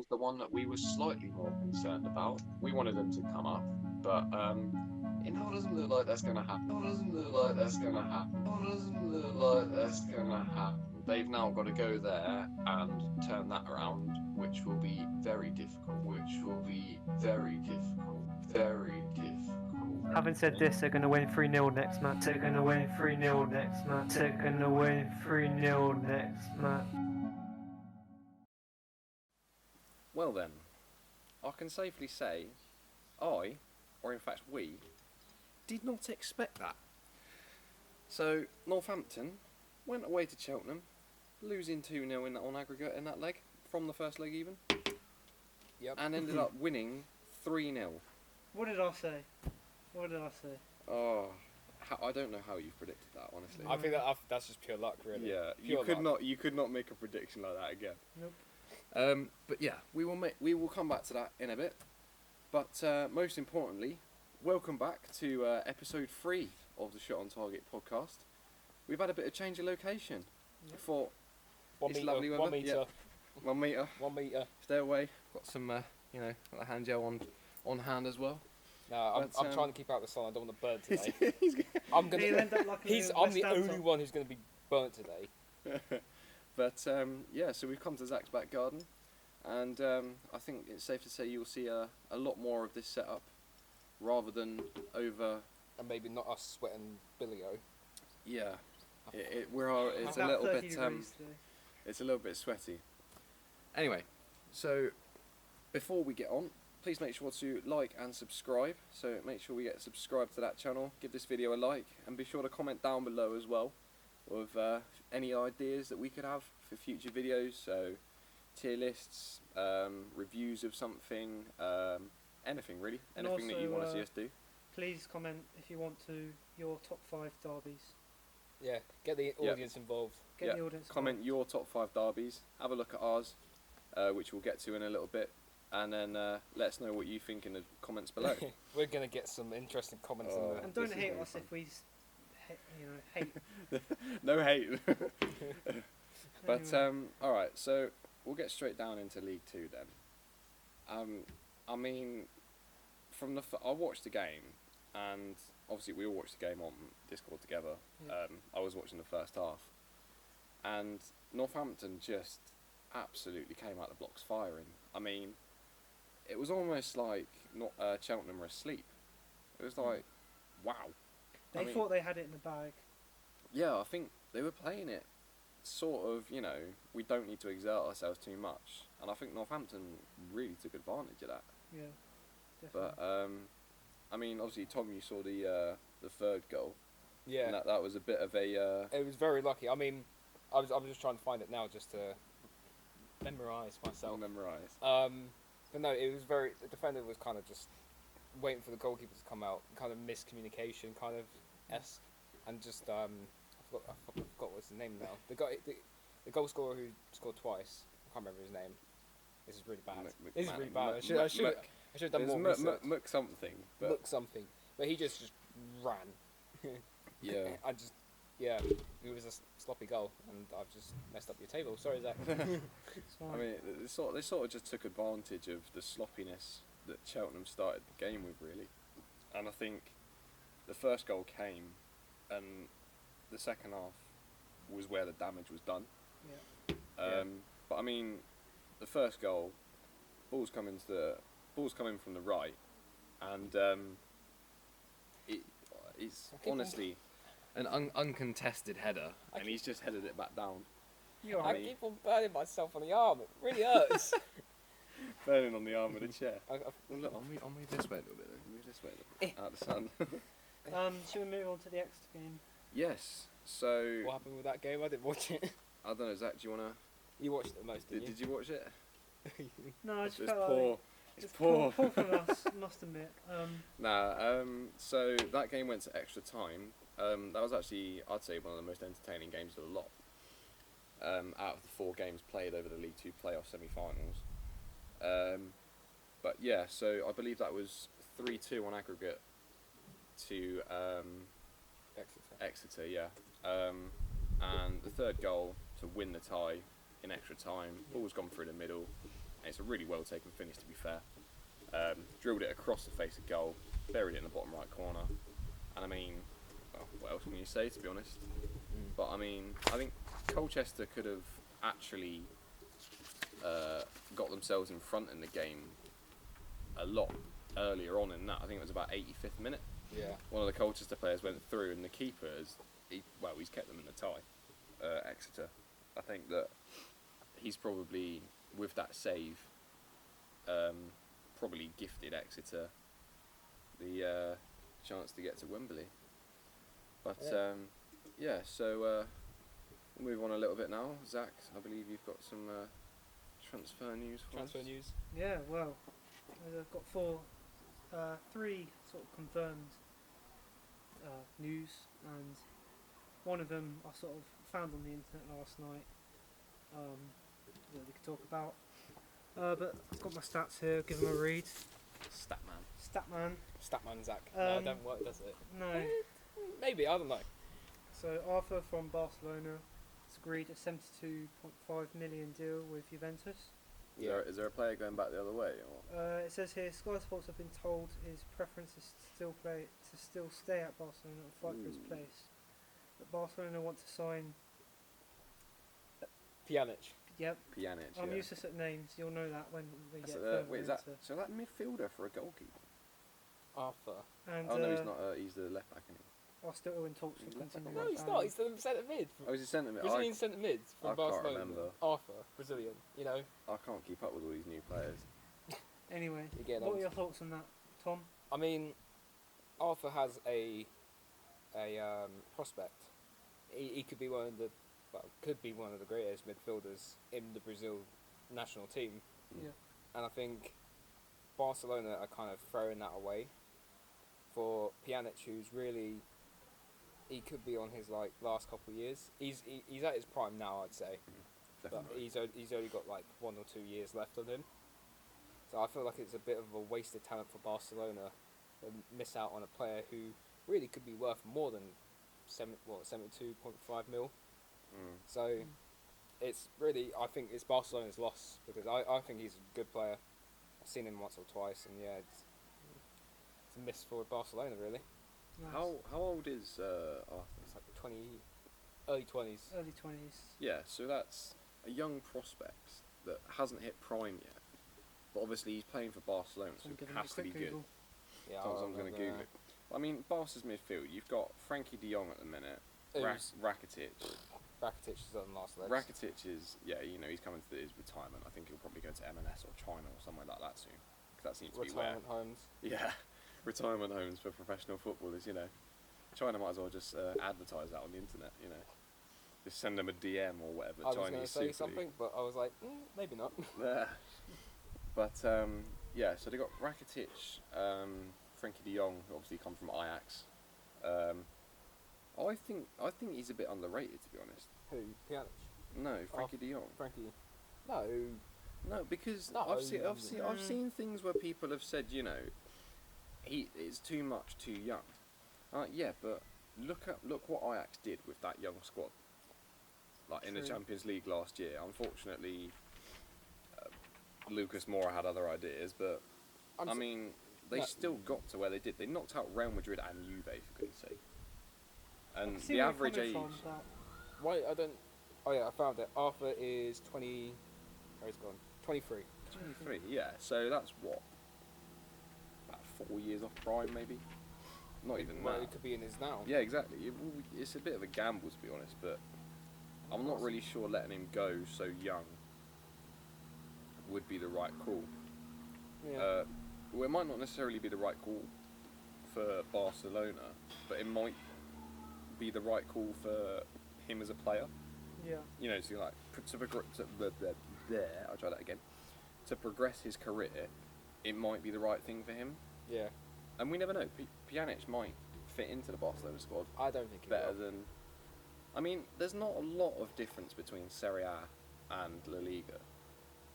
was the one that we were slightly more concerned about. We wanted them to come up, but it now doesn't look like that's going to happen. It doesn't look like that's going to happen. It doesn't look like that's going to happen. They've now got to go there and turn that around, which will be very difficult. Which will be very difficult. Very difficult. Having said this, they're going to win 3-0 next match. They're going to win 3-0 next match. They're going to win 3-0 next match. Well then, I can safely say, or in fact we, did not expect that. So, Northampton went away to Cheltenham, losing 2-0 on aggregate in that leg, from the first leg even. Yep. And ended up winning 3-0. What did I say? Oh, I don't know how you've predicted that, honestly. I think that's just pure luck, really. Yeah, Pure you could not make a prediction like that again. Nope. But yeah, we will come back to that in a bit. But most importantly, welcome back to episode 3 of the Shot on Target podcast. We've had a bit of change of location. Yep. For it's lovely weather. 1 metre. Yep. 1 metre. 1 metre. Stay away. Got some, got a hand gel on hand as well. No, I'm trying to keep out the sun. I don't want to burn today. He'll end up like I'm the only one who's going to be burnt today. But yeah, so we've come to Zach's back garden, and I think it's safe to say you'll see a lot more of this setup, rather than over. And maybe not us sweating Billy-O. Yeah, it's a little bit it's a little bit sweaty. Anyway, so before we get on, please make sure to like and subscribe. So make sure we get subscribed to that channel, give this video a like, and be sure to comment down below as well with any ideas that we could have for future videos. So tier lists, reviews of something, anything really, anything that you want to see us do. Please comment if you want to your top 5 derbies. Yeah, get the audience involved. Get the audience comment involved. your top 5 derbies. Have a look at ours, which we'll get to in a little bit. And then let us know what you think in the comments below. We're going to get some interesting comments in there. And don't hate us if we, hate. No hate. But all right, so we'll get straight down into League 2 then. I mean, I watched the game, and obviously we all watched the game on Discord together. Yeah. I was watching the first half, and Northampton just absolutely came out the blocks firing. I mean, it was almost like Cheltenham were asleep. It was like, wow. They thought they had it in the bag. Yeah, I think they were playing it sort of, we don't need to exert ourselves too much. And I think Northampton really took advantage of that. Yeah, definitely. But, I mean, obviously, Tom, you saw the third goal. Yeah. And that was a bit of a... It was very lucky. I mean, I was just trying to find it now just to memorise myself. But no, it was the defender was kind of just waiting for the goalkeeper to come out, kind of miscommunication, kind of esque, and just I forgot what's his name now. The goal scorer who scored twice. I can't remember his name. This is really bad. This is really bad. I should have done more research. Muck something. Muck something. But he just ran. Yeah. It was a sloppy goal, and I've just messed up your table. Sorry, Zach. I mean, they sort of just took advantage of the sloppiness that Cheltenham started the game with, really. And I think the first goal came, and the second half was where the damage was done. Yeah. But I mean, the first goal, ball's coming from the right, and it's honestly an uncontested header, and he's just headed it back down. I keep on burning myself on the arm. It really hurts. Burning on the arm of the chair. Well, look, I'll move this way a little bit. Move this way a little bit. Out of the sun. Should we move on to the Exeter game? Yes. So. What happened with that game? I didn't watch it. I don't know, Zach. Do you wanna? You watched it the most, didn't you? Did you watch it? No, I just it's felt poor. like It's poor. Poor from us, must admit. So that game went to extra time. That was actually, I'd say, one of the most entertaining games of the lot. Out of the 4 games played over the League 2 playoff semi-finals. But yeah, so I believe that was 3-2 on aggregate to Exeter, yeah. And the third goal to win the tie in extra time. Ball's gone through the middle, It's a really well taken finish, to be fair. Drilled it across the face of goal, buried it in the bottom right corner. And I mean, well, what else can you say, to be honest? But I mean, I think Colchester could have actually got themselves in front in the game a lot earlier on in that. I think it was about 85th minute. Yeah. One of the Colchester players went through, and the keeper he's kept them in a tie. Exeter. I think that he's probably, with that save, probably gifted Exeter the chance to get to Wembley. But so we'll move on a little bit now. Zach, I believe you've got some transfer news for us. Transfer news. Yeah, well, I've got three sort of confirmed news, and one of them I sort of found on the internet last night that we could talk about. But I've got my stats here, give them a read. Statman. Statman Zach. No, it don't work, does it? No. Maybe, I don't know. So Arthur from Barcelona has agreed a 72.5 million deal with Juventus. Is there a player going back the other way? Or? It says here Sky Sports have been told his preference is to still stay at Barcelona and fight for his place. But Barcelona want to sign. Pjanic. Yep. Pjanic. I'm useless at names. You'll know that when we get. Wait, is that midfielder for a goalkeeper? Arthur. And, no, he's not. He's the left back. Isn't he? Are still in talks for continuing. No, he's not. He's the centre mid. He's a centre mid. Brazilian centre mid from I Barcelona. can't remember. Arthur, Brazilian. You know. I can't keep up with all these new players. Anyway, What what are your thoughts on that, Tom? I mean, Arthur has a prospect. He could be one of the greatest midfielders in the Brazil national team. Yeah. And I think Barcelona are kind of throwing that away for Pjanic, who's really, he could be on his last couple of years. He's at his prime now, I'd say. Definitely. But he's only got 1 or 2 years left on him. So I feel like it's a bit of a wasted talent for Barcelona to miss out on a player who really could be worth more than 72.5 mil. So it's really, I think it's Barcelona's loss, because I think he's a good player. I've seen him once or twice, and yeah, it's a miss for Barcelona, really. Nice. How old is Arthur? It's like early 20s. Early 20s. Yeah, so that's a young prospect that hasn't hit prime yet. But obviously he's playing for Barcelona, so it has to be good. Yeah, I'm going to Google it. I mean, Barca's midfield, you've got Frankie de Jong at the minute, Rakitic. Rakitic is on last legs. Rakitic is, he's coming to his retirement. I think he'll probably go to M&S or China or somewhere like that soon. Because that seems to be where... Retirement homes. Yeah, retirement homes for professional footballers, China might as well just advertise that on the internet, Just send them a DM or whatever. I was going to say something, but I was like, maybe not. But, so they got Rakitic, Frankie de Jong, who obviously come from Ajax. I think he's a bit underrated, to be honest. Who? Pjanic? No, Frankie de Jong. Frankie. No, because No, I've seen things where people have said, he is too much too young. Yeah, but look what Ajax did with that young squad. In the Champions League last year. Unfortunately, Lucas Moura had other ideas, but they still got to where they did. They knocked out Real Madrid and Juve, for goodness sake. And the average age. Why I don't? Oh yeah, I found it. Arthur is 20. Where's he gone? 23. 23. Yeah. So that's what, about 4 years off prime, maybe. Not even that. It could be in his now. Yeah, exactly. It's a bit of a gamble, to be honest, but I'm not really sure letting him go so young would be the right call. Yeah. Well, it might not necessarily be the right call for Barcelona, but it might be the right call for him as a player. Yeah. I'll try that again. To progress his career, it might be the right thing for him. Yeah. And we never know. Pjanic might fit into the Barcelona squad I don't think he better will. than... I mean, there's not a lot of difference between Serie A and La Liga.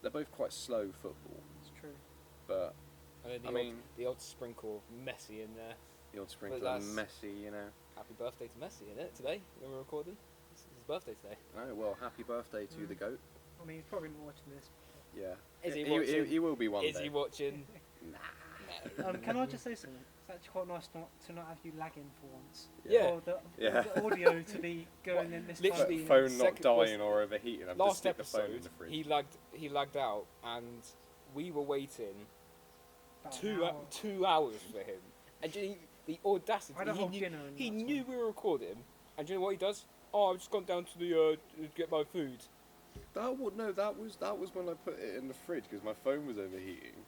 They're both quite slow football. It's true. But, The odd sprinkle of Messi in there. the odd sprinkle of Messi, Happy birthday to Messi, innit? Today, when we're recording. It's his birthday today. Oh, well, happy birthday to the GOAT. I mean, he's probably not watching this. Yeah. Is he watching? He will be one Is day. he watching? Can I just say something? It's actually quite nice to not have you lagging for once. Yeah. Or the audio to be going in this Literally, kind of Phone not second- dying or overheating. I've just Last stick the phone in episode, the fridge. he lagged out, and we were waiting about an hour. 2 hours for him. And the audacity, I had a whole dinner and he that's knew fine. we were recording, and do you know what he does? Oh, I've just gone down to the to get my food. That was when I put it in the fridge because my phone was overheating.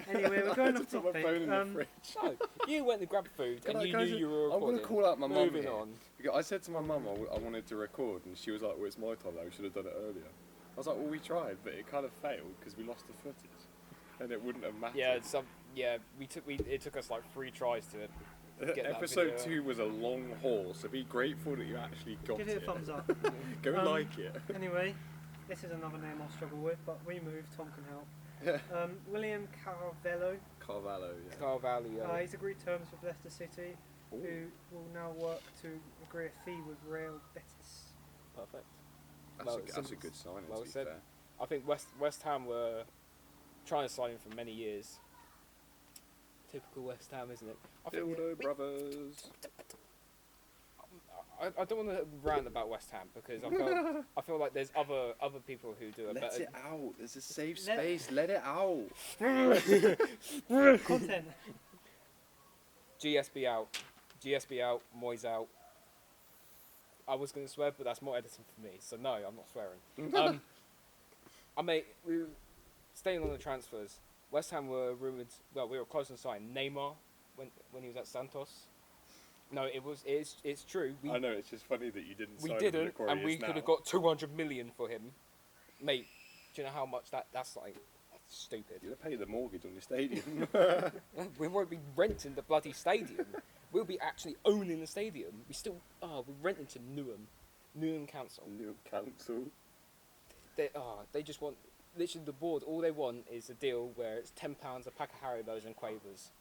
Anyway, we're I going had off to put my phone topic. in the fridge. No, you went to grab food, and you knew you were I'm recording. going to call out my mum Moving here. on. Because I said to my mum I wanted to record, and she was like, "Well, it's my time now. We should have done it earlier." I was like, "Well, we tried, but it kind of failed because we lost the footage, and it wouldn't have mattered." Yeah, it took us like 3 tries to get that Episode video. 2 was a long haul, so be grateful that you actually got Give it. it a thumbs up. Go like it. Anyway, this is another name I'll struggle with, but we move. Tom can help. William Carvalho. Carvalho, yeah. Carvalho. He's agreed terms with Leicester City, Ooh. who will now work to agree a fee with Real Betis. Perfect. That's a good sign, well to be said. fair. I think West Ham were trying to sign him for many years. Typical West Ham, isn't it? I think Dildo Brothers. I don't want to rant about West Ham because I feel like there's other people who do a Let better. it out. There's a safe space. Let it out. Content. GSB out. GSB out. Moyes out. I was going to swear, but that's more editing for me, so no, I'm not swearing. Staying on the transfers, West Ham were rumoured. Well, we were close to signing Neymar when he was at Santos. No, it's true. I know, it's just funny that you didn't We sign didn't, him and we could have got 200 million for him, mate. Do you know how much that's like? That's stupid. You're going to pay the mortgage on your stadium. We won't be renting the bloody stadium. We'll be actually owning the stadium. We're renting to Newham Council. New council. They just want, literally the board, all they want is a deal where it's £10 a pack of Haribos and Quavers.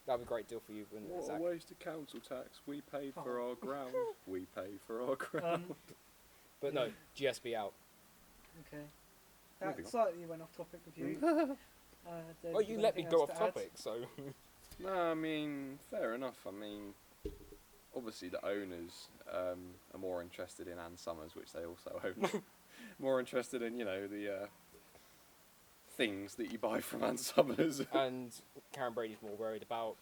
That'd be a great deal for you, wouldn't it, What Zach? a waste of council tax. We pay for our ground. We pay for our ground. But no, GSB out. Okay. Moving That on. slightly went off topic with you. Well, you let me go off topic, so... No, I mean, fair enough. I mean, obviously the owners are more interested in Ann Summers, which they also own. More interested in, the things that you buy from Ann Summers. And Karen Brady's more worried about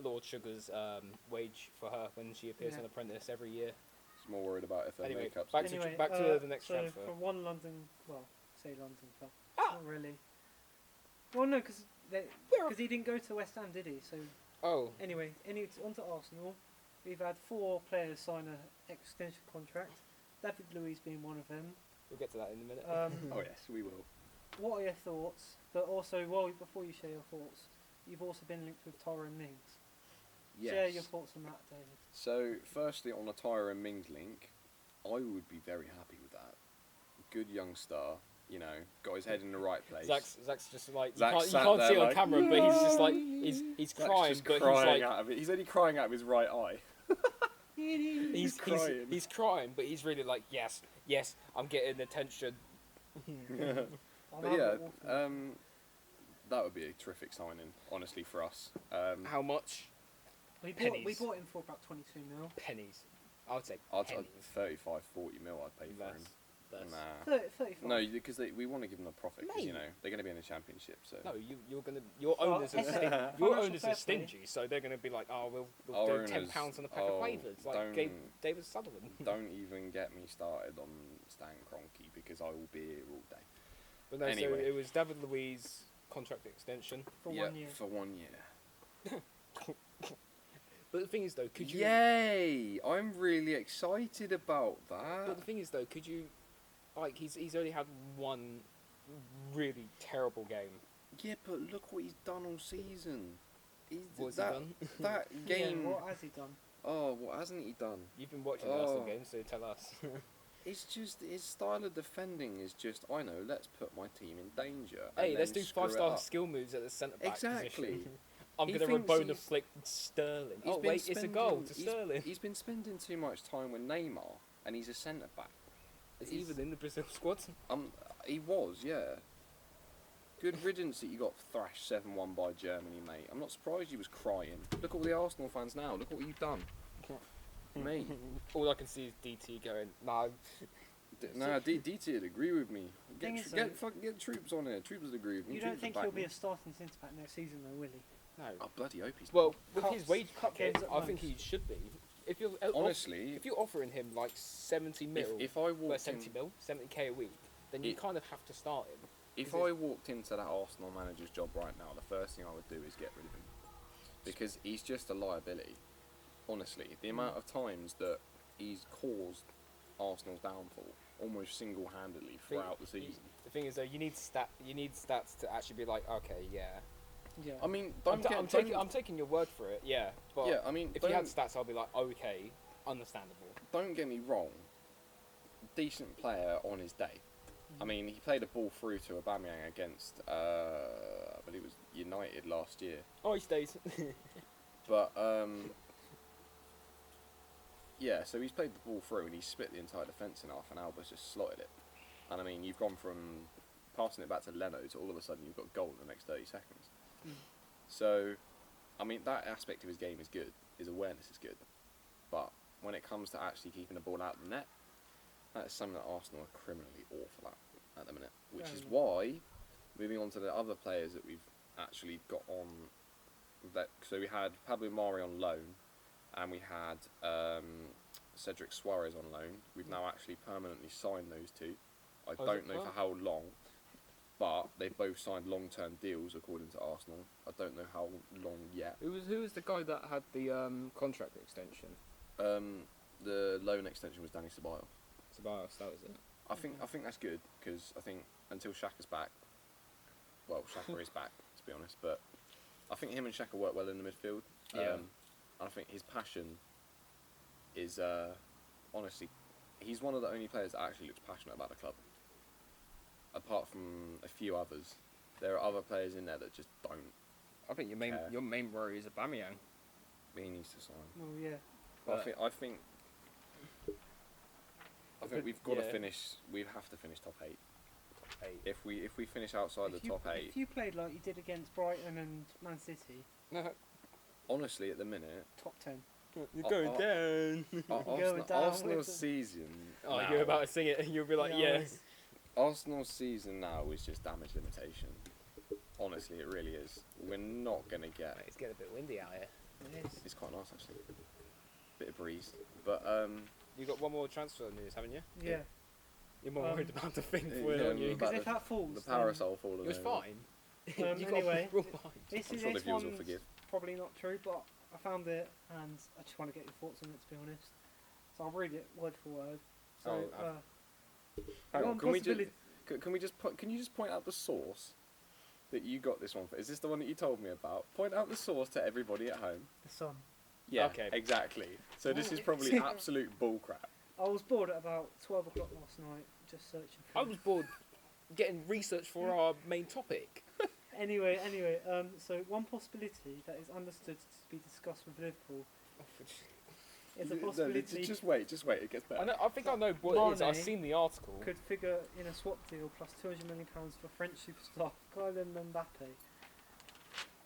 Lord Sugar's wage for her when she appears on Apprentice every year. She's more worried about if their Anyway, makeup's back to the next so transfer. from one London, say London club. Not really. Well, no, because he didn't go to West Ham, did he? So anyway, on to Arsenal. We've had 4 players sign an extension contract. David Luiz being one of them. We'll get to that in a minute. Oh yes, we will. What are your thoughts? But also, before you share your thoughts, you've also been linked with Tyrone Mings. Yes. Share your thoughts on that, David. So, firstly, on a Tyrone Mings link, I would be very happy with that. Good young star, got his head in the right place. Zach's just like Zach you sat can't there see it on like, camera, but he's just like he's Zach's crying, just but crying out of it. He's only crying out of his right eye. he's crying. He's crying, but he's really like yes, I'm getting attention. But yeah, that would be a terrific signing, honestly, for us. How much? We Pennies. bought him for about 22 mil. Pennies. I would say I'd pennies. 35, 40 mil I'd pay for him. Less. Nah. 35. No, because we want to give them a profit, because, Mate. they're going to be in the championship, so... No, your owners are Financial fair play. stingy, so they're going to be like, we'll Our do owners- £10 on a pack of quavers, like David Sutherland. Don't even get me started on Stan Kroenke, because I will be here all day. But no, Anyway. so it was David Luiz contract extension. For 1 year. For 1 year. But the thing is, though, could you? Yay! I'm really excited about that. But the thing is, though, could you? Like, he's only had one really terrible game. Yeah, but look what he's done all season. What's he done? That game. Yeah, what has he done? Oh, what hasn't he done? You've been watching the Arsenal Oh. games, so tell us. It's just his style of defending is just, I know, let's put my team in danger. Hey, and let's then do screw it 5-star up. skill moves at the centre back Exactly. position. I'm He gonna thinks Rabona he's- flick Sterling. He's Oh been wait, it's a goal to spending- Sterling. He's been spending too much time with Neymar, and he's a centre back. Is he even in the Brazil squad? He was, yeah. Good riddance that you got thrashed 7-1 by Germany, mate. I'm not surprised you was crying. Look at all the Arsenal fans now. Look at what you've done. Mate. All I can see is DT going, no. DT would agree with me. Thing Get Troops on here. Troops would agree with me. You don't think he'll be a starting centre back next season, though, will he? No. I bloody hope he's Well, with Cups- his wage cup packet, games at I think most. he should be. If you're honestly, if you're offering him like 70 mil, if I walked 70 in, mil, 70k a week, then you kind of have to start him. if I walked into that Arsenal manager's job right now, the first thing I would do is get rid of him because he's just a liability. Honestly, the amount of times that he's caused Arsenal's downfall almost single-handedly throughout the season. The thing is, though, you need stats to actually be like, okay, yeah. Yeah. I mean, I'm taking your word for it, yeah. But yeah, I mean, if you had stats, I'll be like, okay, understandable. Don't get me wrong. Decent player on his day. I mean, he played a ball through to Aubameyang against, I believe it was United last year. Oh, he stays. But yeah, so he's played the ball through and he split the entire defence in half, and Alba's just slotted it. And I mean, you've gone from passing it back to Leno to all of a sudden you've got goal in the next 30 seconds. So, I mean, that aspect of his game is good. His awareness is good. But when it comes to actually keeping the ball out of the net, that is something that Arsenal are criminally awful at the minute. Which is why, moving on to the other players that we've actually got on, so we had Pablo Mari on loan, and we had Cedric Suarez on loan. We've now actually permanently signed those two. I don't know for how long, but they've both signed long-term deals according to Arsenal. I don't know how long yet. Who was the guy that had the contract extension? The loan extension was Danny Ceballos. Ceballos, that was it. I think that's good because I think until Xhaka's back, well, Xhaka is back to be honest, but I think him and Xhaka work well in the midfield. Yeah. And I think his passion is honestly, he's one of the only players that actually looks passionate about the club. Apart from a few others, there are other players in there that just don't. I think your main worry is Aubameyang. He needs to sign. Well, yeah. But I think we've got to finish. We have to finish top 8. If we finish outside the top 8, If you played like you did against Brighton and Man City, honestly, at the minute, top 10. You're going down. Going down Arsenal's with season. Oh, now, you're about to sing it, and you'll be like, yeah. Arsenal's season now is just damage limitation. Honestly, it really is. We're not gonna get. It's getting a bit windy out here. It is. It's quite nice actually. Bit of breeze, but You got one more transfer news, haven't you? Yeah. You're more worried about the thing yeah, falling on you. Because about if that falls, the parasol falling. It was over. fine. then, You got anyway, a real behind. this I'm is sure the this viewers will one's forgive. probably not true, but I found it and I just want to get your thoughts on it, to be honest. So I'll read it word for word. So, Hang on, one can you just point out the source that you got this one for? Is this the one that you told me about? Point out the source to everybody at home. The Sun. Yeah, Okay. exactly. So this is probably absolute bullcrap. I was bored at about 12 o'clock last night, just searching for I was bored getting research for our main topic. Anyway, so one possibility that is understood to be discussed with Liverpool is a possibility Just wait, it gets better. I think I know what it is. I've Mane seen the article. could figure in a swap deal plus £200 million for French superstar Kylian Mbappe.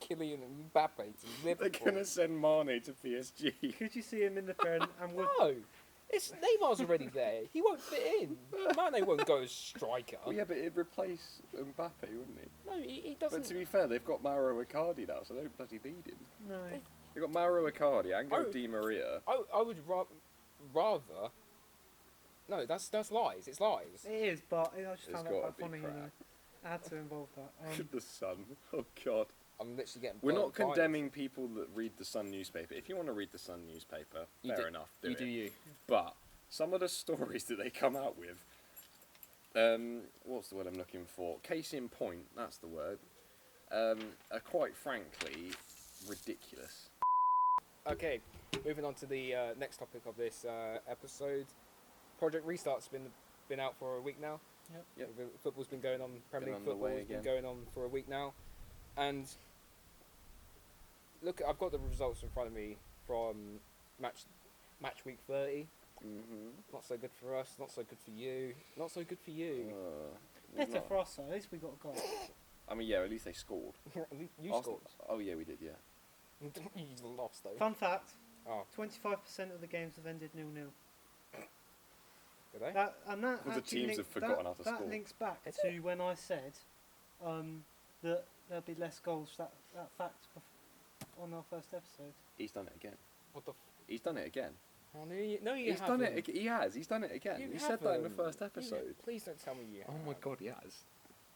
Kylian Mbappe to They're Liverpool. going to send Mane to PSG. Could you see him in the Prem and would No, it's Neymar's already there. He won't fit in. Mane won't go as striker. Well, yeah, but it'd replace Mbappe, wouldn't it? No, he doesn't. But to be fair, they've got Mauro Icardi now, so they don't bloody need him. no? They've got Mauro Icardi, Angel Oh. Di Maria. I would rather. No, that's lies. It's lies. It is, but I just It's found gotta that be quite funny. You crap. know, I had to involve that. The Sun. Oh, God. I'm literally getting. We're not burnt by it. condemning people that read the Sun newspaper. If you want to read the Sun newspaper, You fair do- enough. You do you. But some of the stories that they come out with, what's the word I'm looking for? Case in point, that's the word, are quite frankly ridiculous. Okay, moving on to the next topic of this episode. Project Restart's been out for a week now. Yep. Football's been going on. Premier Been League football underway has been again. going on for a week now, and look, I've got the results in front of me from match week 30. Mm-hmm. Not so good for us. Not so good for you. Not so good for you. Better for us, though. At least we got a goal. I mean, yeah, at least they scored. You Arsenal, scored. oh yeah, we did. Yeah. You lost though. Fun fact: Oh, 25% of the games have ended 0-0. did they? That Well, the actually teams have forgotten how to that score. links back Is to when I said that there'll be less goals. That fact on our first episode. He's done it again. What the? He's done it again. Oh, no, you He's haven't. done it. He has. He's done it again. You He said that in the haven't. first episode. Please don't tell me you. Oh my have. god, he has.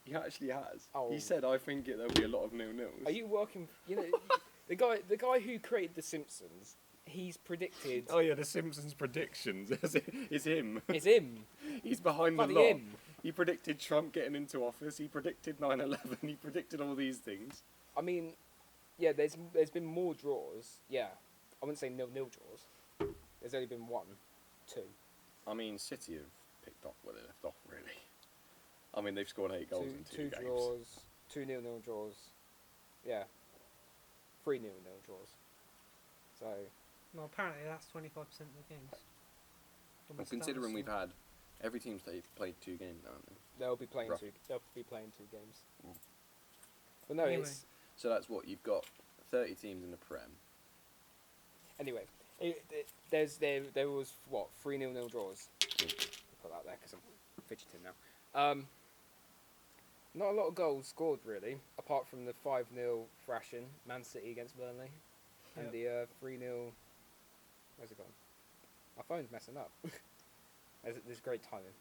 He actually has. Oh. He said, "I think there'll be a lot of 0-0s." Are you working? You know, the guy who created The Simpsons. He's predicted. Oh yeah, the Simpsons predictions is him. It's him. He's behind Bloody the lot. him. He predicted Trump getting into office. He predicted 9/11. He predicted all these things. I mean, yeah. There's been more draws. Yeah, I wouldn't say 0-0 draws. There's only been 1, 2. I mean, City have picked up where they left off, really. I mean, they've scored 8 goals in 2 two games. draws, 2 0-0 draws. Yeah, 3 0-0 draws. So Well, apparently that's 25% of the games. Well, considering we've had every team's played 2 games now, haven't they? they'll be playing Rough. 2. They'll be playing 2 games. Mm. But no, Anyway. it's So that's what you've got. 30 teams in the Prem. anyway. There was what 3 0-0 draws. Put that there because I'm fidgeting now. Not a lot of goals scored really, apart from the 5-0 thrashing Man City against Burnley, and Yep. the 3-0. Where's it gone? My phone's messing up. There's great timing.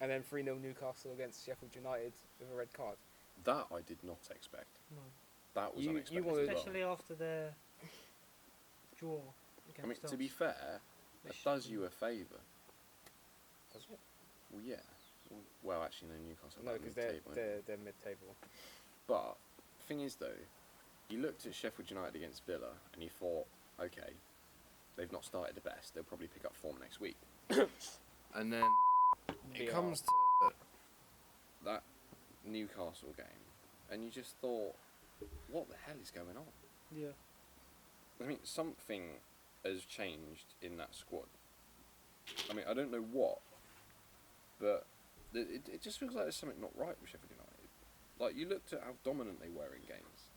And then 3-0 Newcastle against Sheffield United with a red card. That I did not expect. No. That was You unexpected. wanted- as well. Especially after their draw against I mean, us. to be fair, They that should- does you a favour. Does it? Well, yeah. Well, actually, no, Newcastle. No, are because mid-table, aren't they? they're mid-table. But thing is, though, you looked at Sheffield United against Villa, and you thought, okay, they've not started the best. They'll probably pick up form next week. And then it VR. comes to that Newcastle game, and you just thought, what the hell is going on? Yeah. I mean, something has changed in that squad. I mean, I don't know what, but it just feels like there's something not right with Sheffield United. Like, you looked at how dominant they were in games.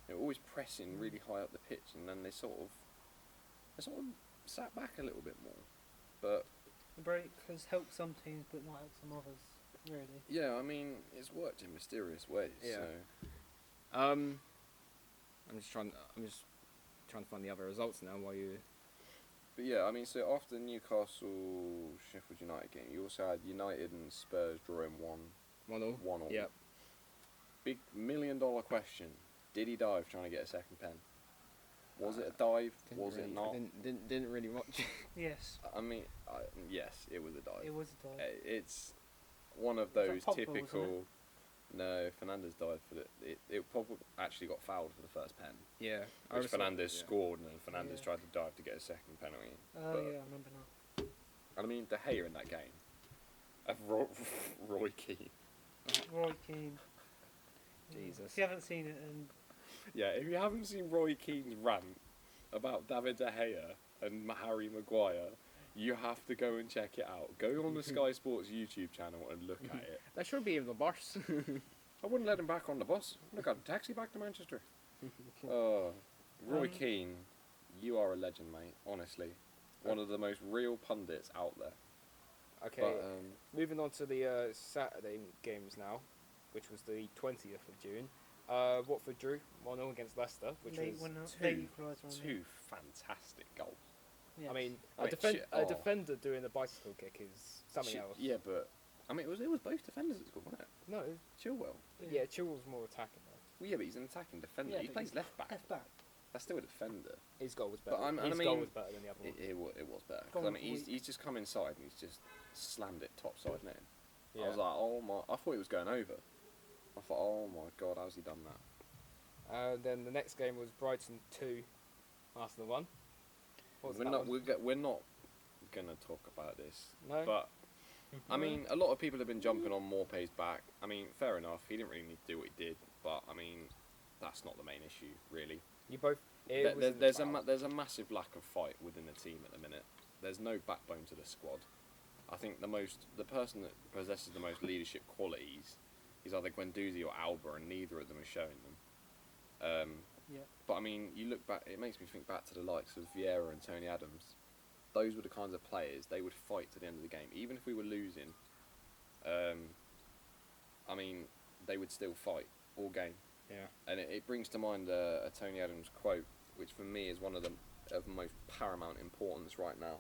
They were always pressing really high up the pitch, and then they sort of sat back a little bit more. But The break has helped some teams, but not helped some others. Really. yeah, I mean, it's worked in mysterious ways. Yeah. So. I'm just trying to find the other results now while you. But yeah, I mean, so after the Newcastle Sheffield United game, you also had United and Spurs drawing 1-1. 1-1. Yep. Big $1 million question: did he dive trying to get a second pen? Was it a dive? Was it not? Didn't really watch. Yes. I mean, yes, it was a dive. It was a dive. It's one of Was that those Pogba, typical. wasn't No, Fernandes dived for it probably actually got fouled for the first pen, Yeah. which Fernandes scored, and then Fernandes Yeah. tried to dive to get a second penalty. Oh but- yeah, I remember now. And I mean, De Gea in that game, Roy Keane. Roy Keane. Jesus. If you haven't seen it, and Yeah, if you haven't seen Roy Keane's rant about David De Gea and Harry Maguire, you have to go and check it out. Go on the Sky Sports YouTube channel and look at it. That should be in the bus. I wouldn't let him back on the bus. I'd have got a taxi back to Manchester. Oh, Roy Keane, you are a legend, mate. Honestly, one of the most real pundits out there. Okay. But, Moving on to the Saturday games now, which was the 20th of June. Watford drew 1-0 against Leicester, which late was. winner, two- late equaliser on two fantastic goals. Yes. I mean, I mean, a defender doing a bicycle kick is something else. Yeah, but I mean, it was both defenders that scored, wasn't it? No. Chilwell. Yeah, Chilwell's more attacking though. Well, yeah, but he's an attacking defender. Yeah, he but plays he's left back. left back. That's still a defender. His goal was better. But His I goal mean, was better than the other one. It was better. 'Cause, Goal I of mean, the week. he's just come inside and he's just slammed it top side net. Yeah. I was like, oh my! I thought he was going over. I thought, oh my god, how's he done that? Then the next game was Brighton 2, Arsenal 1. What was We're that not. one? We're not gonna talk about this. No. But I mean, a lot of people have been jumping on Morpay's back. I mean, fair enough. He didn't really need to do what he did, but I mean, that's not the main issue, really. You both. There's a massive lack of fight within the team at the minute. There's no backbone to the squad. I think the person that possesses the most leadership qualities is either Guendouzi or Alba, and neither of them are showing them. Yeah. But I mean, you look back, it makes me think back to the likes of Vieira and Tony Adams. Those were the kinds of players, they would fight to the end of the game. Even if we were losing, I mean, they would still fight all game. Yeah. And it brings to mind a Tony Adams quote, which for me is one of the most paramount importance right now.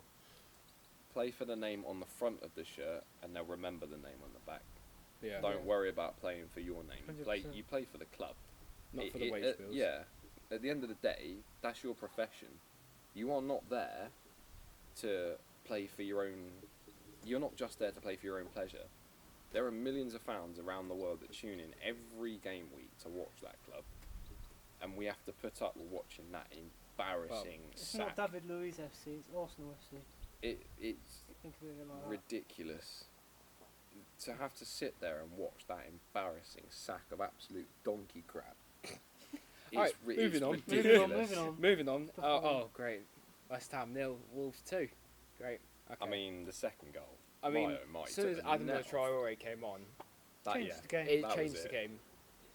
Play for the name on the front of the shirt, and they'll remember the name on the back. Yeah. Don't worry about playing for your name. You 100%. play for the club. Not for the wage bills. Yeah. At the end of the day, that's your profession. You are not there to play for your own... You're not just there to play for your own pleasure. There are millions of fans around the world that tune in every game week to watch that club. And we have to put up with watching that embarrassing It's sack. not David Luiz FC, it's Arsenal FC. It's Think of it like that. ridiculous. To have to sit there and watch that embarrassing sack of absolute donkey crap. Alright, moving on. Ridiculous. Moving on. Oh, great. West Ham 0, Wolves 2. Great. Okay. I mean, the second goal. I mean, my, as soon as Adam Traore came on, Changed the game. it That changed was the it. game.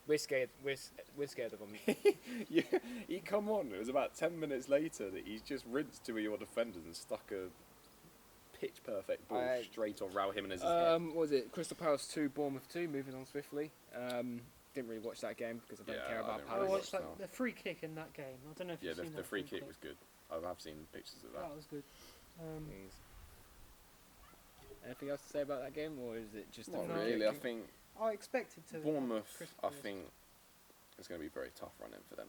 We're scared. We're scared of him. Yeah, he come on. It was about 10 minutes later that he's just rinsed two of your defenders and stuck a pitch perfect ball straight on Raul Jimenez's head. What was it? Crystal Palace 2, Bournemouth 2. Moving on swiftly. Didn't really watch that game because I don't care about didn't I really Palace. watched the free kick in that game. I don't know if Yeah, you've seen the that free kick was good. I have seen pictures of that. That was good. Things. Anything else to say about that game, or is it just Not No. really. I think I expected to. Bournemouth, Crystal I Palace. think it's going to be a very tough run-in for them.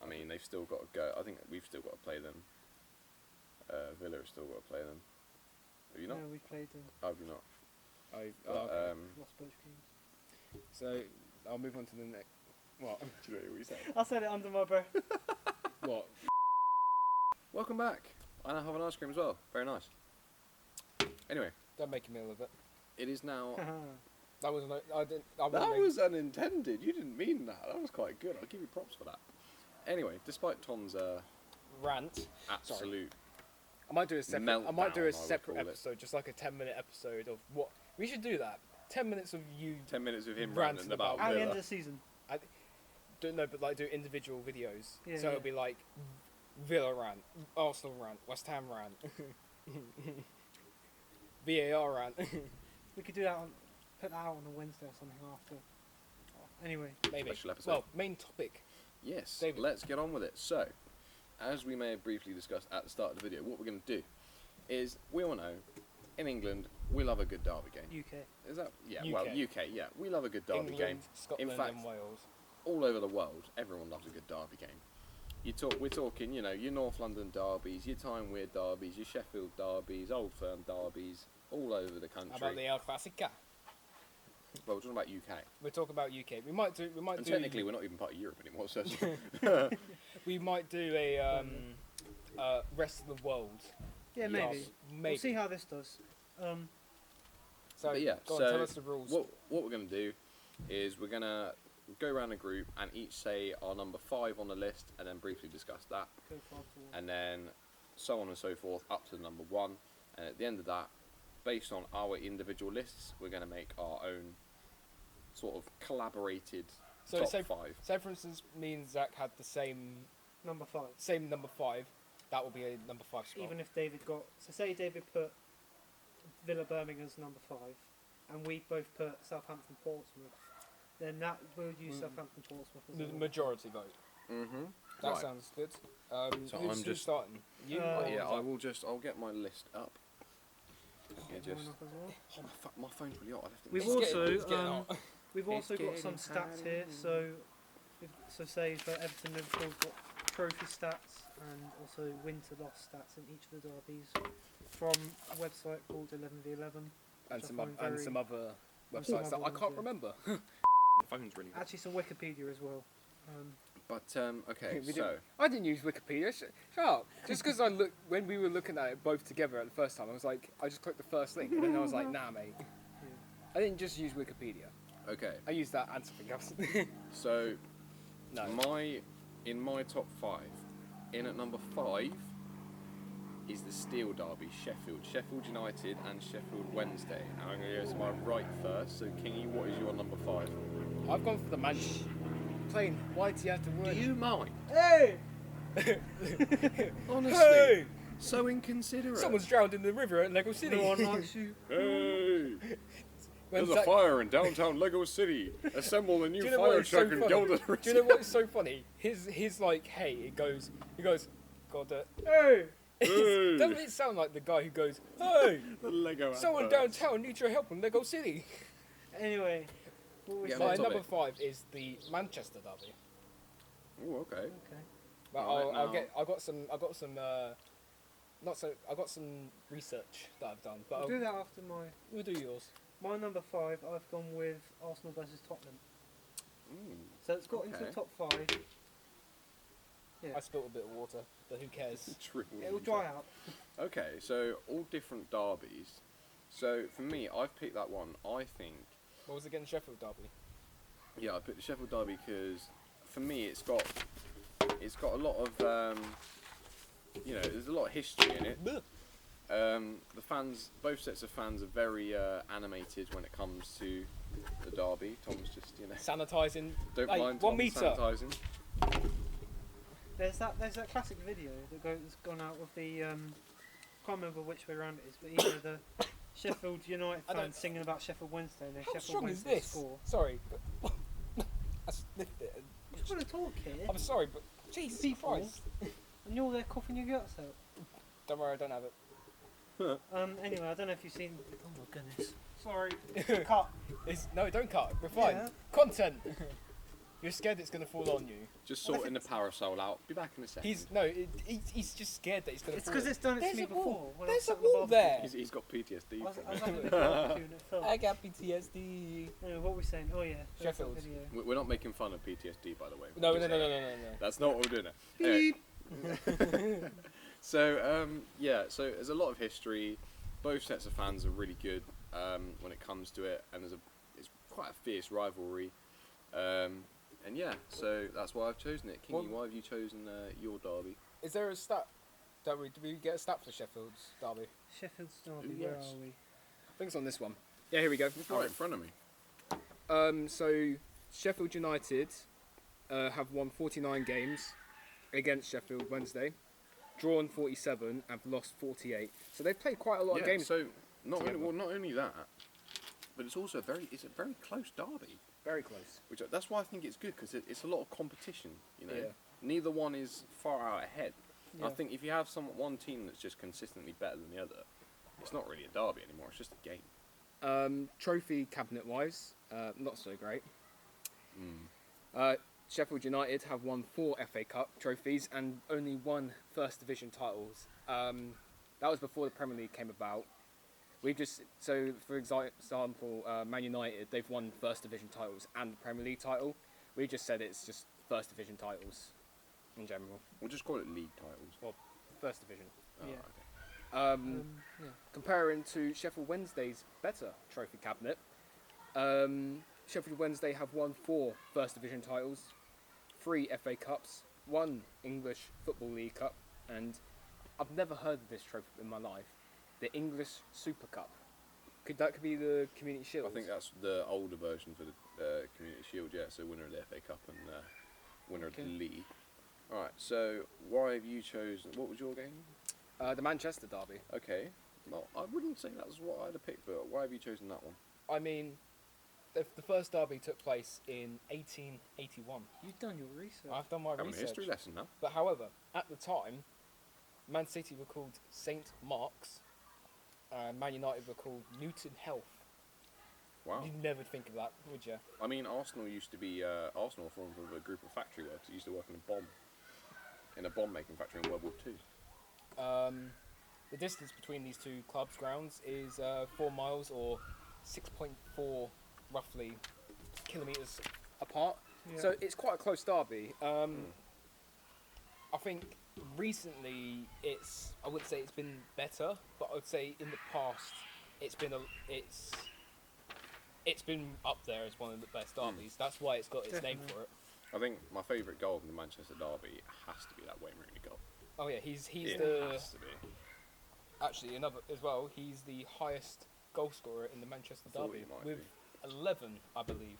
I mean, they've still got to go. I think we've still got to play them. Villa have still got to play them. Have you not? No, we played them. Oh, have you not? But, okay. Lost both games. So I'll move on to the next. What? do you know what you said? I said it under my breath. What? Welcome back. I now have an ice cream as well. Very nice. Anyway, Don't make a meal of it. it is now. That was I didn't. I That wouldn't was unintended. You didn't mean that. That was quite good. I'll give you props for that. Anyway, despite Tom's rant. absolute I might do a separate. meltdown, I might do I a would separate call it. episode, just like a 10-minute episode of what we should do. That 10 minutes of you. 10 minutes of him Ranting ranting about about At the end of Villa. the season. Don't know, but like do individual videos. Yeah, so yeah. it'll be like Villa rant, Arsenal rant, West Ham rant, VAR rant. We could do that put that out on a Wednesday or something after. Anyway. Maybe. Special episode. Well, main topic. Yes, David. let's get on with it. So, as we may have briefly discussed at the start of the video, what we're going to do is, we all know, in England, we love a good derby game. UK. Is that? Yeah, UK. well, UK, yeah. We love a good derby England, game. Scotland, In fact, and Wales. all over the world, everyone loves a good derby game. We're talking, you know, your North London derbies, your Tyne Weir derbies, your Sheffield derbies, Old Firm derbies, all over the country. How about the El Clasica? Well, we're talking about UK. We're talking about UK. We might do. And technically, we're not even part of Europe anymore, so... We might do a rest of the world. Yeah, Yes, maybe. maybe. We'll see how this does. So But yeah, go on, so tell us the rules. what we're going to do is we're going to go around a group and each say our number 5 on the list and then briefly discuss that. Go far forward. And then so on and so forth up to number 1. And at the end of that, based on our individual lists, we're going to make our own sort of collaborated So top say 5. say for instance, me and Zach had the same Number 5. number 5. That will be a number 5 spot. Even if David got... So say David put Villa Birmingham as number 5, and we both put Southampton Portsmouth, then that will use Southampton Portsmouth as the well. majority vote. Mm-hmm. That sounds good. So who's I'm just- starting. You? Uh, or Yeah, Zach? I'll get my list up. Yeah, Get mine just... up as well. Oh, my phone's really hot. I left it We've in the- also, It's getting hot. We've It's also got some getting stats here. So say for Everton, Liverpool, we've got trophy stats and also win to loss stats in each of the derbies from a website called 11v11. and I some find and very- some other and some websites that other I ones, can't yeah. remember. My phone's really hot. Actually, some Wikipedia as well. But, okay, We so... I didn't use Wikipedia. Shut up. Just because when we were looking at it both together at the first time, I was like, I just clicked the first link, and then I was like, nah, mate. I didn't just use Wikipedia. Okay, I used that and something else. so... No. In my top 5, in at number 5, is the Steel Derby, Sheffield United and Sheffield Wednesday. And I'm going to go to my right first. So, Kingy, what is your number 5? I've gone for the Manchester. Plain, why do you have to Do win? you mind? Hey! Honestly, Hey! so inconsiderate. Someone's drowned in the river at Lego City. No one likes you. Hey! When There's a Zach- fire in downtown Lego City. Assemble the new Do you know what fire is so truck and funny? go to the Do you know what is so funny? His like, hey, he goes, got it. Hey! Hey! Doesn't it sound like the guy who goes, hey, The Lego someone adverts. downtown needs your help in Lego City? Anyway, what we Yeah, saying? My what's on number it? 5 is the Manchester Derby. Oh, okay. Okay. But Right, I'll now- get. I got some research that I've done. But I'll do that after we'll do yours. my number 5. I've gone with Arsenal versus Tottenham. Ooh. So it's got into the Okay. top 5. Yeah. I spilled a bit of water, but who cares? True. It'll dry out. Okay, so all different derbies. So for me, I've picked that one. I think, What was against Sheffield Derby? yeah, I picked the Sheffield Derby because for me, it's got a lot of, there's a lot of history in it. The fans, both sets of fans, are very animated when it comes to the derby. Tom's just, Sanitising. don't Hey, mind 1 Tom metre. sanitising. There's that classic video that's gone out of the can't remember which way around it is, but the Sheffield United I don't- fans singing about Sheffield Wednesday and their How Sheffield strong is Wednesday this? score. Sorry, but I sniffed it. I'm just trying to talk here, I'm sorry, but Jesus People. Christ! and you're there coughing your guts out. Don't worry, I don't have it. Anyway, I don't know if you've seen. Oh my goodness. Sorry. Cut. No, don't cut. We're fine. Yeah. Content. You're scared it's going to fall on you. Just Well, if sorting the parasol out. Be back in a second. He's just scared that he's going to It's fall. because it's done it There's to me a wall. before. When I There's was a sat on the wall barbecue. there. He's got PTSD I was from having it. a barbecue and it fell. I got PTSD. Anyway, what were we saying? Oh yeah. there's that Sheffield. video. We're not making fun of PTSD, by the way. No. That's not what we're doing now. Anyway. So so there's a lot of history. Both sets of fans are really good when it comes to it, and it's quite a fierce rivalry. And yeah, so that's why I've chosen it. Kingy, why have you chosen your derby? Is there a stat? Do we get a stat for Sheffield's derby? Sheffield's derby. Ooh, Where yes. are we? I think it's on this one. Yeah, here we go. It's right in front of me. So Sheffield United have won 49 games against Sheffield Wednesday, drawn 47 and lost 48. So they've played quite a lot of games. So not together. not only that, but it's also a very close derby. Very close. That's why I think it's good because it's a lot of competition. Yeah. Neither one is far out ahead. Yeah. I think if you have one team that's just consistently better than the other, it's not really a derby anymore. It's just a game. Trophy cabinet wise, not so great. Mm. Sheffield United have won 4 FA Cup trophies and only 1 First Division titles. That was before the Premier League came about. For example, Man United, they've won First Division titles and the Premier League title. We just said it's just First Division titles in general. We'll just call it league titles. First Division. Oh, Yeah. okay. Yeah. Comparing to Sheffield Wednesday's better trophy cabinet, Sheffield Wednesday have won 4 First Division titles, 3 FA Cups, 1 English Football League Cup, and I've never heard of this trophy in my life, the English Super Cup. That be the Community Shield? I think that's the older version for the Community Shield, yeah. So winner of the FA Cup and winner of the league. All right. So why have you chosen? What was your game? The Manchester Derby. Okay. Well, I wouldn't say that's what I'd have picked, but why have you chosen that one? I mean, the first derby took place in 1881. You've done your research. I've done my Having a research. history lesson now. But however, at the time, Man City were called St Mark's, and Man United were called Newton Health. Wow. You'd never think of that, would you? I mean, Arsenal used to be Arsenal formed from a group of factory workers who used to work in a bomb making factory in World War II. The distance between these two clubs' grounds is 4 miles or 6.4 roughly kilometres apart. Yeah. So it's quite a close derby. I think recently I would say it's been better, but I would say in the past it's been up there as one of the best derbies. That's why it's got its name Definitely. for it. I think my favourite goal in the Manchester Derby has to be that Wayne Rooney goal. Oh yeah, he's It the has to be. actually, another as well, he's the highest goal scorer in the Manchester I thought Derby he might with be. 11, I believe.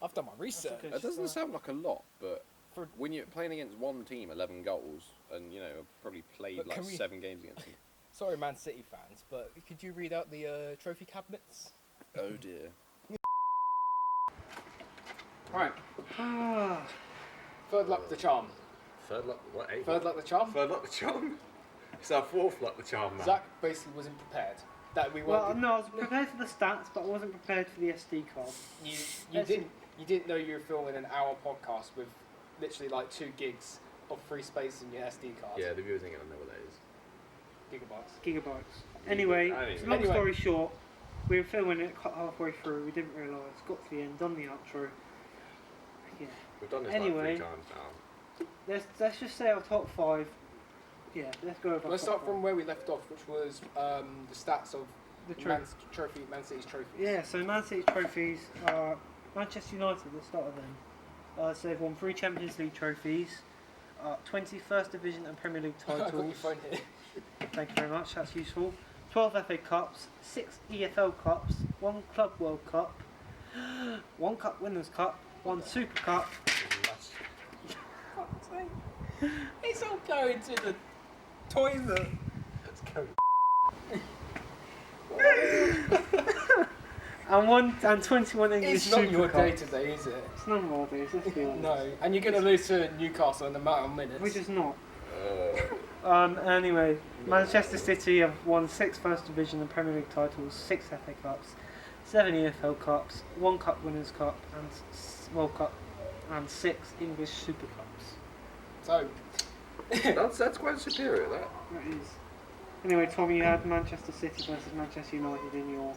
I've done my research. good. That doesn't sound like a lot, but For- when you're playing against one team, 11 goals, and you know, I've probably played But like can we- 7 games against them. Sorry, Man City fans, but could you read out the trophy cabinets? Oh dear. Right. Ah, Third luck the charm. Third luck, what, eighth? Third luck the charm. Third luck the charm? It's our fourth luck the charm now. Zach basically wasn't prepared. That we well, wanted. no, I was prepared for the stats, but I wasn't prepared for the SD card. You didn't know you were filming an hour podcast with literally like 2 gigs of free space in your SD card. Yeah, the viewers ain't gonna know what that is. Gigabytes. Anyway, long Anyway. story short, we were filming it, cut halfway through, we didn't realise, got to the end, done the outro. Yeah. We've done this Anyway. like 3 times now. Let's just say our top 5. Yeah, let's go over. Let's top start from where we left off, which was the stats of the Man trophy. City's trophies. Yeah, so Man City's trophies are Manchester United. Let's start with them. So they've won 3 Champions League trophies, 20 First Division and Premier League I got your titles. phone here. Thank you very much. That's useful. 12 FA Cups, 6 EFL Cups, 1 Club World Cup, 1 Cup Winners' Cup, 1 Super Cup. It's all going to the toilet. Let's go. and 21 English It's not Super your Cups. day today, is it? It's none of our days, let's be honest. No. And you're going to lose to Newcastle in a matter of minutes. We're just not. Uh, Anyway, Manchester City have won 6 First Division and Premier League titles, 6 FA Cups, 7 EFL Cups, 1 Cup Winners' Cup and World Cup, and 6 English Super Cups. So, that's quite superior, that. That is. Anyway, Tommy, you had Manchester City versus Manchester United in your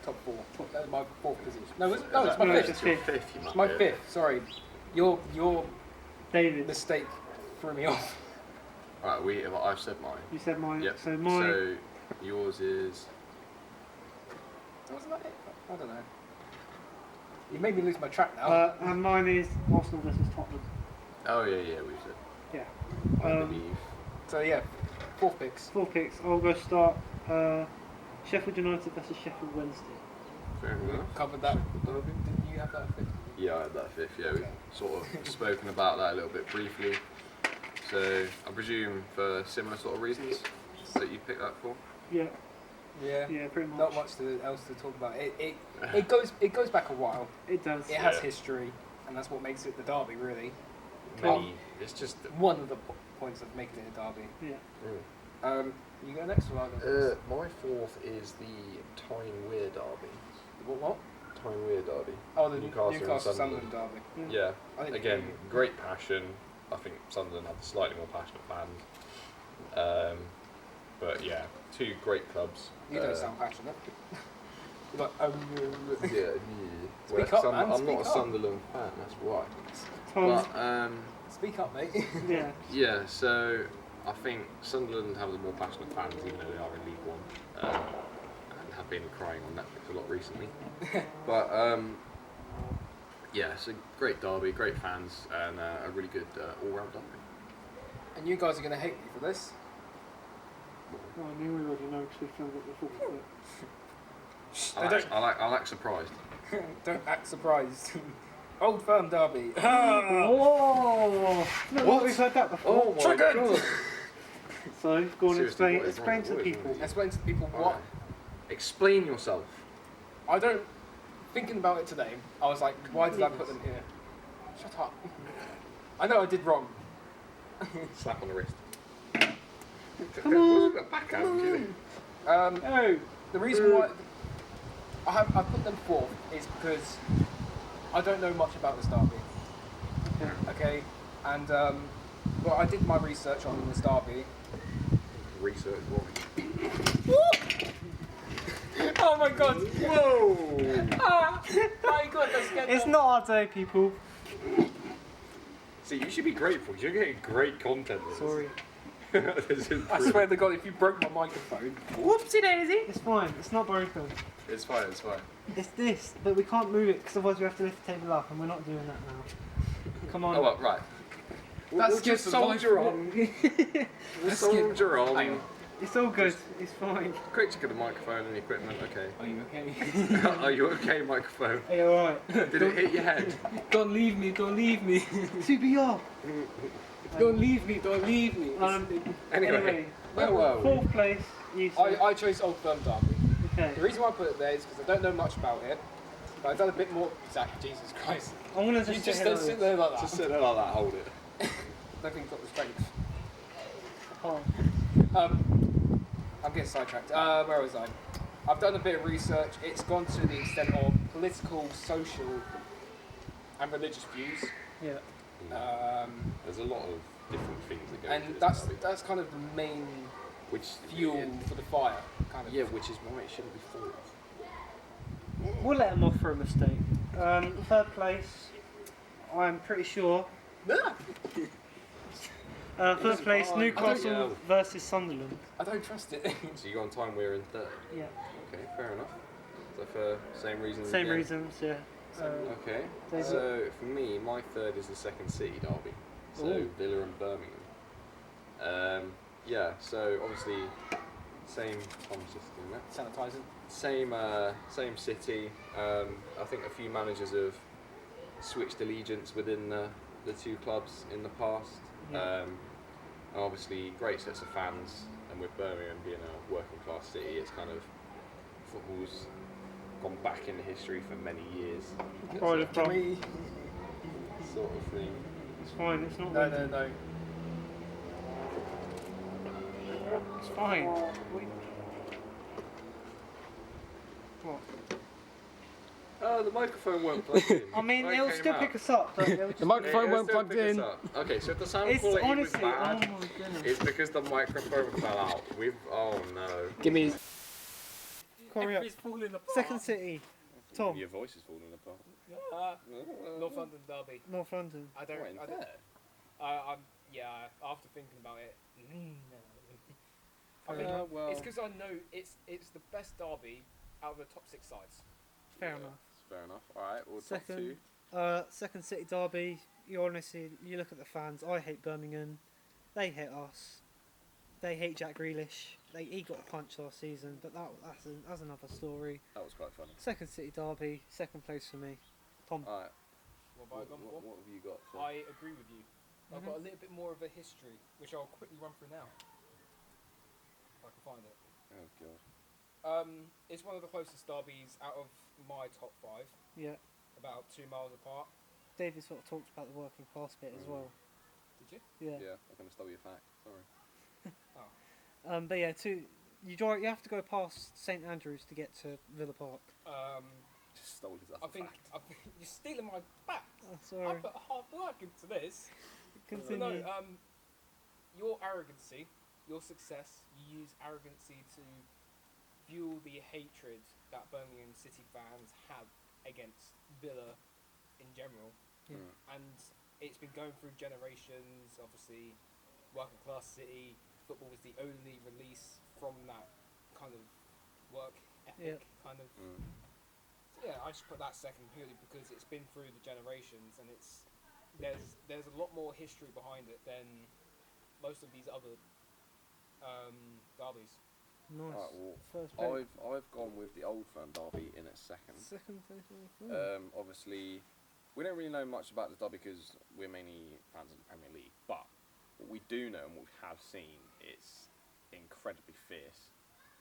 top 4. That was my 4th position. No, it's No, my it's 5th. just your fifth. fifth, you It's might my be. 5th. Sorry. Your David. mistake threw me off. Right, I've said mine. You said mine. Yep. So mine. So yours is. Wasn't that it? I don't know. You made me lose my track now. And mine is Arsenal versus Tottenham. Oh yeah, we said. Yeah. I believe. So yeah, 4th picks. 4 picks. I'll go start. Sheffield United versus Sheffield Wednesday. Fair enough. Covered that. Didn't you have that 5th? Yeah, I had that 5th. Yeah, we've sort of spoken about that a little bit briefly. So I presume for similar sort of reasons that you picked that for. Yeah. Yeah. Yeah, pretty much. Not much else to talk about. It goes back a while. It does. It has Yeah. history, and that's what makes it the derby, really. Many. It's just. One of the points of making it a derby. Yeah. You go next, or I go next? My 4th is the Tyne Weir derby. What? Tyne Weir derby. Oh, the Newcastle and Newcastle Sunderland. Sunderland derby. Yeah. I think Again, great passion. I think Sunderland have slightly more passionate fans. But yeah, 2 great clubs. You don't sound passionate. You're like, oh, Yeah. Speak up, man, I'm speak not a up. Sunderland fan. That's why. Tom. But speak up, mate. Yeah. yeah. So I think Sunderland have the more passionate fans, even though they are in League One, and have been crying on Netflix a lot recently. But yeah, it's a great derby, great fans, and a really good all-round derby. And you guys are going to hate me for this. Well, I mean, we already know because we filmed it before. But I like surprised. Don't act surprised. Old Firm derby. Oh! No, What? we've heard that before. Oh my Triggered! god! So, go on, Seriously, what is explain wrong? to the What is people. wrong? Explain to people what. Alright. Explain yourself. I don't. Thinking about it today, I was like, why did I put them here? Shut up. I know I did wrong. Slap on the wrist. Come on, Wasn't a backhand, you know? Oh! The reason why I put them 4th is because I don't know much about this derby. Okay, and well, I did my research on this derby. Research what? Oh my god! Whoa! My god, that's getting. It's not our day, people. See, you should be grateful. You're getting great content. Sorry. I swear to God, if you broke my microphone. Whoopsie daisy! It's fine, it's not broken. It's fine, it's fine. It's this, but we can't move it because otherwise we have to lift the table up and we're not doing that now. Come on. Oh, well, right. That's We'll just soldier on. We'll soldier on. It's all good. It's fine. Quick check of the microphone and the equipment. Okay. Are you okay? Are you okay, microphone? Are you alright? Did it hit your head? Don't leave me, don't leave me. CBR! Don't leave me, don't leave me. Anyway, where were we? 4th place. I chose Old Firm Derby. Okay. The reason why I put it there is because I don't know much about it, but I've done a bit more. Zach, Jesus Christ. I'm gonna You just just sit don't sit there like that. Just sit there like that, hold it. I think you've got the strength. Oh. I'm getting sidetracked. Where was I? I've done a bit of research. It's gone to the extent of political, social, and religious views. Yeah. There's a lot of different things that go And into this derby. that's kind of the main Which fuel for the fire, kind of. Yeah, which is why it shouldn't be fourth. We'll let them off for a mistake. 3rd place, I'm pretty sure. 3rd place, Newcastle versus Sunderland. I don't trust it. So you got on time we're in third. Yeah. Okay, fair enough. So for same reasons. Same again? reasons, yeah. Okay. David? So for me, my third is the second city derby. So Ooh. Villa and Birmingham. Yeah. So obviously, same Tom's just doing that. Sanitising. Same city. I think a few managers have switched allegiance within the two clubs in the past. Yeah. And obviously, great sets of fans, and with Birmingham being a working class city, it's kind of football's gone back into history for many years. Pride of Can Prom. we? Sort of thing. It's fine, it's not No. It's fine. What? Oh, the microphone won't plug in. I mean, Mine it'll came still out. pick us up, but it'll just The microphone It'll won't still plugged pick us in. up. Okay, so if the sound It's quality honestly, was oh bad, my goodness. it's because the microphone fell out. Oh no. Give me. Hurry up. Falling apart. Second city, Tom. Your voice is falling apart. Northampton Derby. North London. I don't. Right in I don't. there. After thinking about it, no. I Fair think enough. Well, it's because I know it's the best derby out of the top 6 sides. Fair yeah, enough. Fair enough. Alright, well, top Second. two. Second city derby. You honestly, you look at the fans. I hate Birmingham. They hate us. They hate Jack Grealish. He got a punch last season, but that's another story. That was quite funny. Second city derby, second place for me. Tom. Alright, What have I gone for? what have you got? For? I agree with you. I've got a little bit more of a history, which I'll quickly run through now. If I can find it. Oh god. It's one of the closest derbies out of my top 5, Yeah. about 2 miles apart. David sort of talked about the working class bit as well. Did you? Yeah. Yeah, I'm gonna steal your fact. Sorry. But yeah, you have to go past St Andrews to get to Villa Park. Just stole his I other think fact. you're stealing my back. Oh, I sorry. put hard work into this. Continue. No, your arrogancy, your success, you use arrogancy to fuel the hatred that Birmingham City fans have against Villa in general. Yeah. And it's been going through generations, obviously, working class city, football was the only release from that kind of work ethic, kind of. So yeah, I just put that second purely because it's been through the generations and there's a lot more history behind it than most of these other derbies. Nice. Alright, well, First pick. I've gone with the Old Firm derby in its second. Second place. Obviously, we don't really know much about the derby because we're mainly fans of the Premier League. But what we do know and what we have seen, it's incredibly fierce.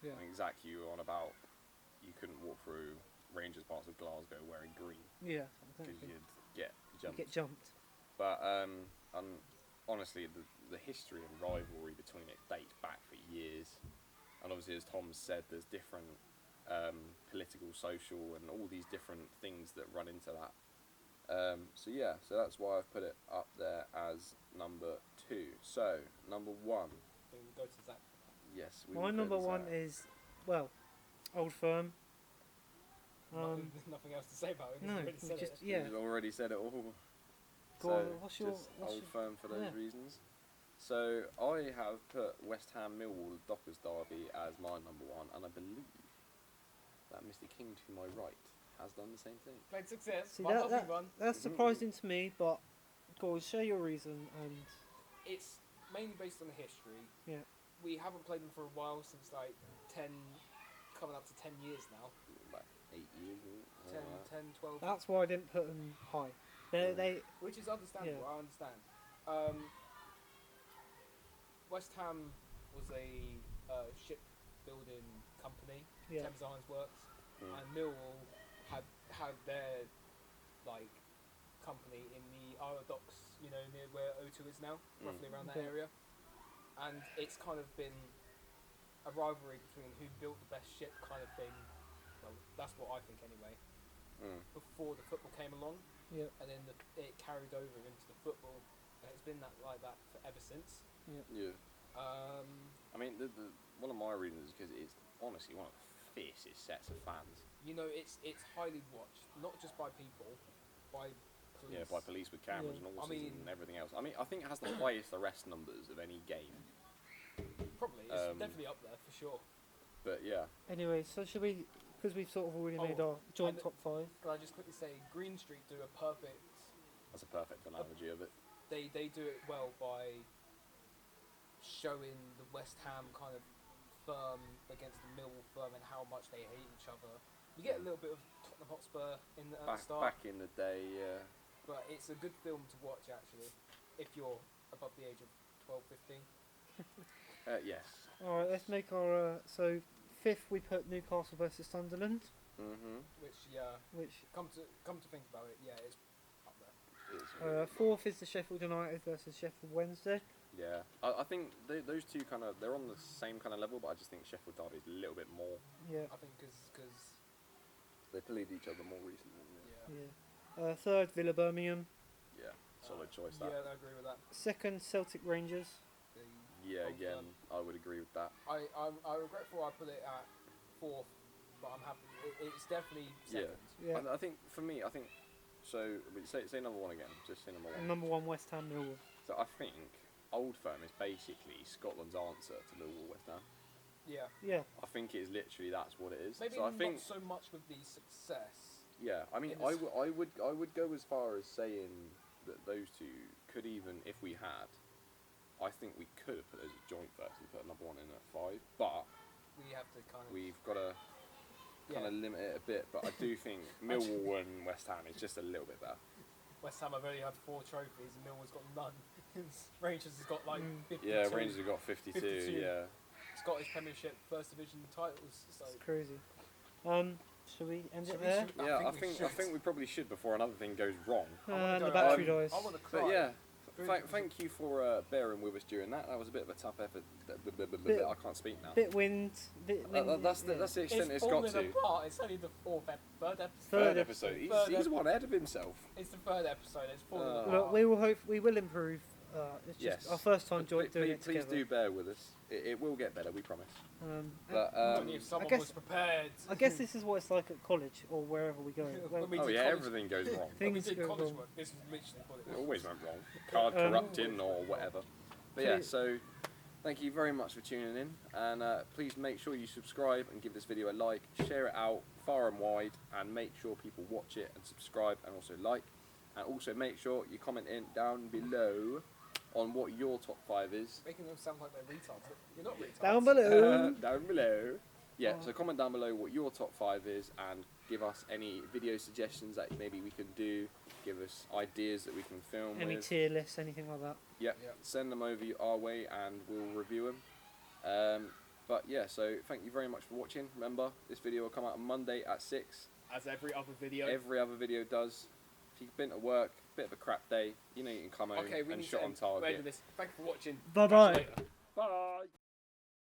Yeah. And exactly you were on about, you couldn't walk through Rangers parts of Glasgow wearing green Yeah. because Exactly. you'd get You jumped. get jumped. But honestly, the history and rivalry between it dates back for years. And obviously, as Tom said, there's different political, social, and all these different things that run into that. So that's why I've put it up there as number 2. So, number 1. Then we go to Zach. Yes, we My will go number with 1 that. is, well, Old Firm. Nothing else to say about it. 'cause No, you already we said just it. yeah. You've already said it all. Go So, on, what's your Old Firm for those yeah. reasons. So I have put West Ham Millwall Dockers derby as my number 1, and I believe that Mr. King to my right has done the same thing. Played success. See, my that- lovely that- one. That's surprising to me, but go on, share your reason and It's mainly based on the history. Yeah. we haven't played them for a while, since like 10, coming up to 10 years now. Like 8 years. 10, 10, 12. That's why I didn't put them high. They Which is understandable, Yeah. I understand. West Ham was a shipbuilding company, Yeah. Thames Irons Works, Mm. and Millwall had their like company in the Isle of Docks, you know, near where O2 is now, roughly around that Okay. area. And it's kind of been a rivalry between who built the best ship kind of thing. Well, that's what I think anyway. Mm. Before the football came along, Yeah. and then it carried over into the football, and it's been like that for ever since. Yeah. I mean, the one of my reasons is because it's honestly one of the fiercest sets of fans. You know, it's highly watched, not just by people, by police. Yeah, by police with cameras Yeah. and I horses mean- and everything else. I mean, I think it has the highest arrest numbers of any game. Probably, it's definitely up there for sure. But yeah, Anyway, so should we? Because we've sort of already made Oh, our joint and- top 5. Can I just quickly say, Green Street do a perfect. that's a perfect analogy of it. They do it well by showing the West Ham kind of firm against the Millwall firm and how much they hate each other. You get a little bit of Tottenham Hotspur in at the start, Back in the day, yeah. but it's a good film to watch actually, if you're above the age of 12, 15. Yes. All right, let's make our. So 5th we put Newcastle versus Sunderland, Mhm. Which, yeah, which come to think about it, yeah, it's up there. 4th is the Sheffield United versus Sheffield Wednesday. Yeah, I think those two they're on the same kind of level, but I just think Sheffield Derby is a little bit more. Yeah. I think because They played each other more recently. yeah. Yeah. 3rd Villa Birmingham. Yeah, solid choice Yeah, that. I agree with that. 2nd Celtic Rangers. The Yeah, confirmed. again, I would agree with that. I regretful I put it at 4th, but I'm happy. It's definitely second. Yeah. I think for me, so. Say number one again. Just say number one. And number 1 West Ham Millwall. So I think Old Firm is basically Scotland's answer to Millwall West Ham. Yeah. Yeah. I think it is literally that's what it is. Maybe so I not think so much with the success. yeah. I mean, in I this- would go as far as saying that those two could even, if we had, I think we could have put those as joint first and put number one in at 5. But We have to kind of. we've got to kind yeah. of limit it a bit. But I do think Millwall and West Ham is just a little bit better. West Ham have only had 4 trophies, and Millwall's got none. Rangers has got like 52. Yeah, Rangers have got 52. 52. Yeah. Scottish Premiership, First Division titles. So It's crazy. Should we end Should it we- there? should- Yeah, I we think should. we probably should before another thing goes wrong. I wanna And go the battery home. dies. I want to cry. But yeah, Really? thank you for bearing with us during that. That was a bit of a tough effort. I can't speak now. Bit wind. That's the extent it's got falling to. apart. It's only the third episode. Third episode. He's Third one ahead of himself. It's the third episode. It's falling Uh, apart. Look, we will improve. It's just Yes. our first time doing it Please together. do bear with us. It will get better, we promise. and But Only if someone guess- was prepared. I guess this is what it's like at college or wherever we go. When we oh did yeah, college- everything goes wrong. When we Things did go college wrong. work, this was literally what It it was. always went wrong. Card corrupting or whatever. But yeah, so thank you very much for tuning in, and please make sure you subscribe and give this video a like, share it out far and wide, and make sure people watch it and subscribe and also like, and also make sure you comment in down below on what your top 5 is. Making them sound like they're retards. But you're not retards. Down below. Down below. Yeah, so comment down below what your top 5 is and give us any video suggestions that maybe we can do. Give us ideas that we can film Any with. tier lists, anything like that. Yep. Yeah. Send them over our way and we'll review them. But yeah, so thank you very much for watching. Remember, this video will come out on Monday at 6. As every other video. Every other video does. If you've been to work, bit of a crap day, you know you can come home Okay, we and need shot to on end target. this. Thank you for watching. Bye-bye. Catch you later. Bye!